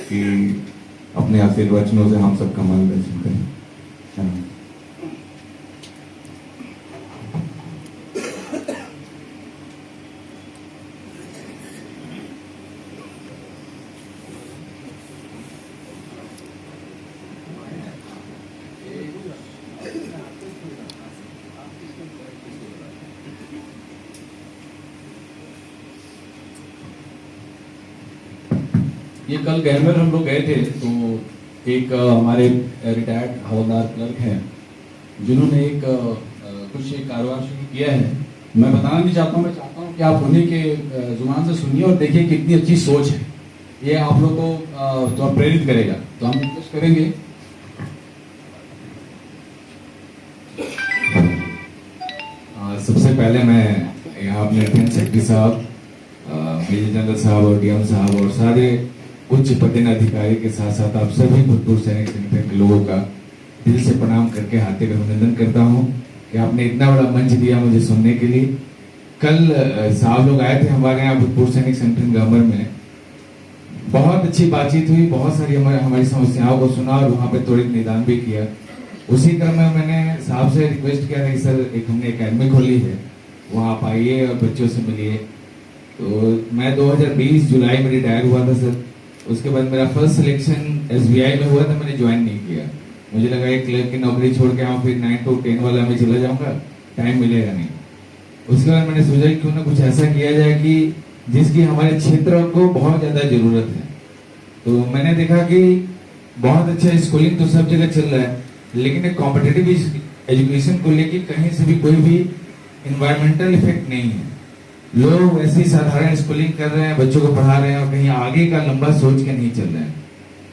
कि अपने आशीर्वचनों से हम सबका मार्गदर्शन करें। धन्यवाद। ये कल गैरमेल हम लोग गए थे, तो एक हमारे रिटायर्ड हवलदार क्लर्क हैं जिन्होंने एक कुछ एक कारोबार शुरू किया है। मैं बताना नहीं चाहता हूँ, मैं चाहता हूँ कि आप उन्हीं के जुबान से सुनिए और देखिए कितनी अच्छी सोच है। ये आप लोग को तो प्रेरित करेगा। तो हम रिक्वेस्ट करेंगे। सबसे पहले मैं यहाँ अपने अध्यक्ष सेक्रेटरी साहब, मेजर जनरल साहब और डीएम साहब और सारे उच्च पदस्थ अधिकारी के साथ साथ आप सभी भूतपूर्व सैनिक संगठन के लोगों का दिल से प्रणाम करके हार्दिक अभिनंदन करता हूँ कि आपने इतना बड़ा मंच दिया मुझे सुनने के लिए। कल साहब लोग आए थे हमारे यहाँ भूतपूर्व सैनिक संगठन गामर में, बहुत अच्छी बातचीत हुई, बहुत सारी हमारी समस्याओं को सुना और वहाँ पे त्वरित निदान भी किया। उसी क्रम में मैंने साहब से रिक्वेस्ट किया था कि सर एक हमने एकेडमी खोली है, वहाँ आप आइए और बच्चों से मिलिए। तो मैं 2020 जुलाई में रिटायर हुआ था सर। उसके बाद मेरा फर्स्ट सिलेक्शन एसबीआई में हुआ था, मैंने ज्वाइन नहीं किया। मुझे लगा एक क्लर्क की नौकरी छोड़ के आऊँ, फिर 9 to 10 वाला में चला जाऊंगा, टाइम मिलेगा नहीं। उसके बाद मैंने सोचा क्यों ना कुछ ऐसा किया जाए कि जिसकी हमारे क्षेत्र को बहुत ज्यादा जरूरत है। तो मैंने देखा कि बहुत अच्छा स्कूलिंग तो सब जगह चल रहा है, लेकिन कॉम्पिटिटिव एजुकेशन को लेकर कहीं से भी कोई भी इन्वायरमेंटल इफेक्ट नहीं है। लोग ऐसी साधारण स्कूलिंग कर रहे हैं, बच्चों को पढ़ा रहे हैं और कहीं आगे का लंबा सोच के नहीं चल रहे हैं।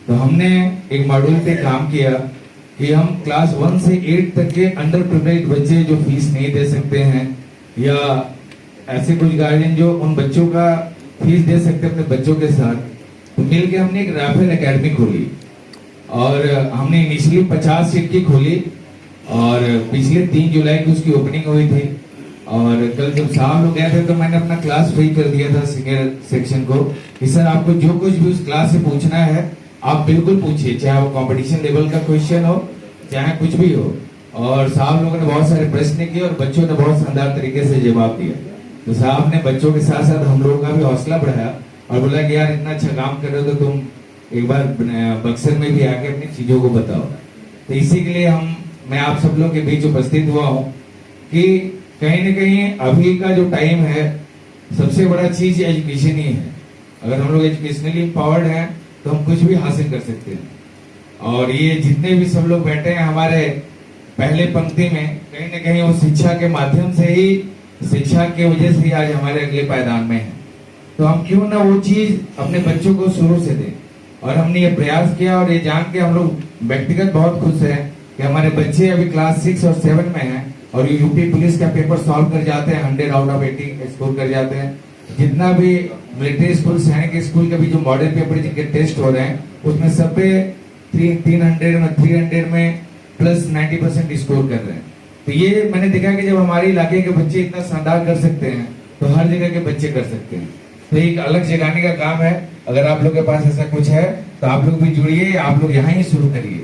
तो हमने एक मॉड्यूल पे काम किया कि हम क्लास 1 से 8 तक के अंडर प्रिविलेज्ड बच्चे जो फीस नहीं दे सकते हैं, या ऐसे कुछ गार्जियन जो उन बच्चों का फीस दे सकते अपने बच्चों के साथ, तो मिलकर हमने एक राफेल एकेडमी खोली। और हमने इनिशियली 50 सीट की खोली और पिछले 3 जुलाई को उसकी ओपनिंग हुई थी। और कल जब साहब लोग गए थे तो मैंने अपना क्लास फ्री कर दिया था सीनियर सेक्शन को कि सर आपको जो कुछ भी उस क्लास से पूछना है आप बिल्कुल पूछिए, चाहे वो कंपटीशन लेवल का क्वेश्चन हो चाहे कुछ भी हो। और साहब लोगों ने बहुत सारे प्रश्न किए और बच्चों ने बहुत शानदार तरीके से जवाब दिया। तो साहब ने बच्चों के साथ साथ हम लोगों का भी हौसला बढ़ाया और बोला कि यार इतना अच्छा काम कर रहे हो तो तुम एक बार बक्सर में भी आके अपनी चीजों को बताओ। तो इसी के लिए मैं आप सब लोग के बीच उपस्थित हुआ हूँ कि कहीं न कहीं अभी का जो टाइम है सबसे बड़ा चीज एजुकेशन ही है। अगर हम लोग एजुकेशनली एम्पावर्ड हैं तो हम कुछ भी हासिल कर सकते हैं। और ये जितने भी सब लोग बैठे हैं हमारे पहले पंक्ति में, कहीं न कहीं वो शिक्षा के माध्यम से ही, शिक्षा की वजह से ही आज हमारे अगले पायदान में है। तो हम क्यों ना वो चीज अपने बच्चों को शुरू से दें। और हमने ये प्रयास किया और ये जान के हम लोग व्यक्तिगत बहुत खुश हैं कि हमारे बच्चे अभी क्लास 6 और 7 में हैं और यूपी पुलिस का पेपर सॉल्व कर जाते हैं, 100 आउट ऑफ 80 स्कोर कर जाते हैं। जितना भी मिलिट्री स्कूल, सैनिक स्कूल के भी जो मॉडल पेपर जिनके टेस्ट हो रहे हैं उसमें सब पे 300 में प्लस 90% स्कोर कर रहे हैं। तो ये मैंने देखा कि जब हमारे इलाके के बच्चे इतना शानदार कर सकते हैं तो हर जगह के बच्चे कर सकते हैं। तो एक अलग जगाने का काम है। अगर आप लोग के पास ऐसा कुछ है तो आप लोग भी जुड़िए, आप लोग यहाँ ही शुरू करिए।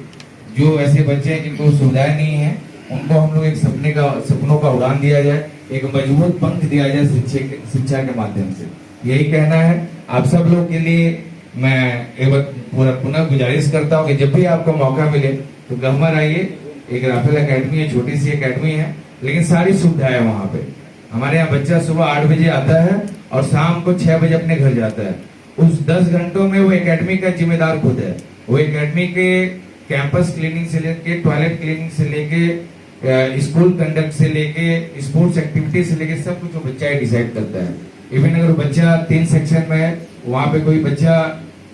जो ऐसे बच्चे हैं जिनको सुविधाएं नहीं है उनको हम लोग एक सपनों का उड़ान दिया जाए, एक मजबूत पंख दिया जाए शिक्षा के माध्यम से। यही कहना है आप सब लोग के लिए। मैं एक बार पुनः गुजारिश करता हूँ कि जब भी आपको मौका मिले तो गहमर आइए। एक राफेल एकेडमी है, छोटी सी एकेडमी है, लेकिन सारी सुविधाएं वहाँ पे। हमारे यहाँ बच्चा सुबह 8 बजे आता है और शाम को 6 बजे अपने घर जाता है। उस 10 घंटों में वो एकेडमी का जिम्मेदार खुद है। वो एकेडमी के कैंपस क्लीनिंग से लेके, टॉयलेट क्लीनिंग से लेके, स्कूल कंडक्ट से लेके, स्पोर्ट्स एक्टिविटी से लेके सब कुछ वो बच्चा ही डिसाइड करता है। इवन अगर बच्चा 3 सेक्शन में है, वहाँ पे कोई बच्चा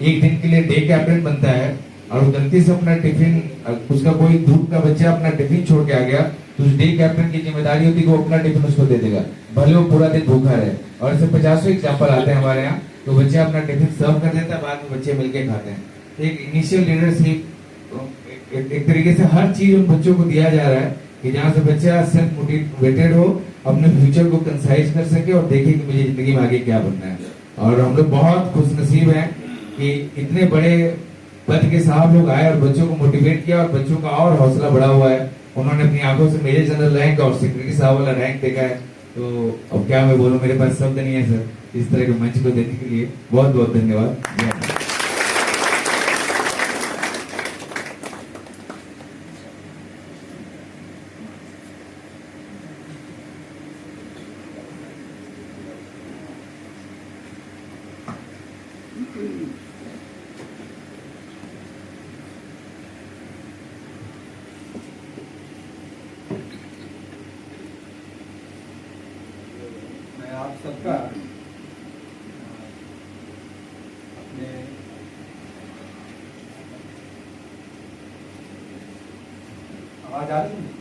एक दिन के लिए डे कैप्टन बनता है और वो गलती से अपना टिफिन, उसका कोई धूप का बच्चा अपना टिफिन छोड़ के आ गया तो उस डे कैप्टन की जिम्मेदारी होती है कि वो अपना टिफिन उसको दे देगा, भले वो पूरा दिन भूखा रहे। और ऐसे 50 एग्जाम्पल आते हैं हमारे यहाँ। तो बच्चा अपना टिफिन सर्व कर देता है, बाद में बच्चे मिलके खाते हैं। एक इनिशियल लीडरशिप, एक तरीके से हर चीज उन बच्चों को दिया जा रहा है कि जहाँ से बच्चा सेल्फ मोटिवेटेड हो, अपने फ्यूचर को कंसाइज कर सके और देखे कि मुझे जिंदगी में आगे क्या बनना है। और हम लोग बहुत खुशनसीब हैं कि इतने बड़े पद के साहब लोग आए और बच्चों को मोटिवेट किया और बच्चों का और हौसला बढ़ा हुआ है। उन्होंने अपनी आंखों से मेजर जनरल रैंक और सेक्रेटरी साहब वाला रैंक देखा है। तो अब क्या मैं बोलूं, मेरे पास शब्द नहीं है सर इस तरह के मंच को देने के लिए। बहुत बहुत धन्यवाद। मैं आप सबका अपने आवाज आ रही है?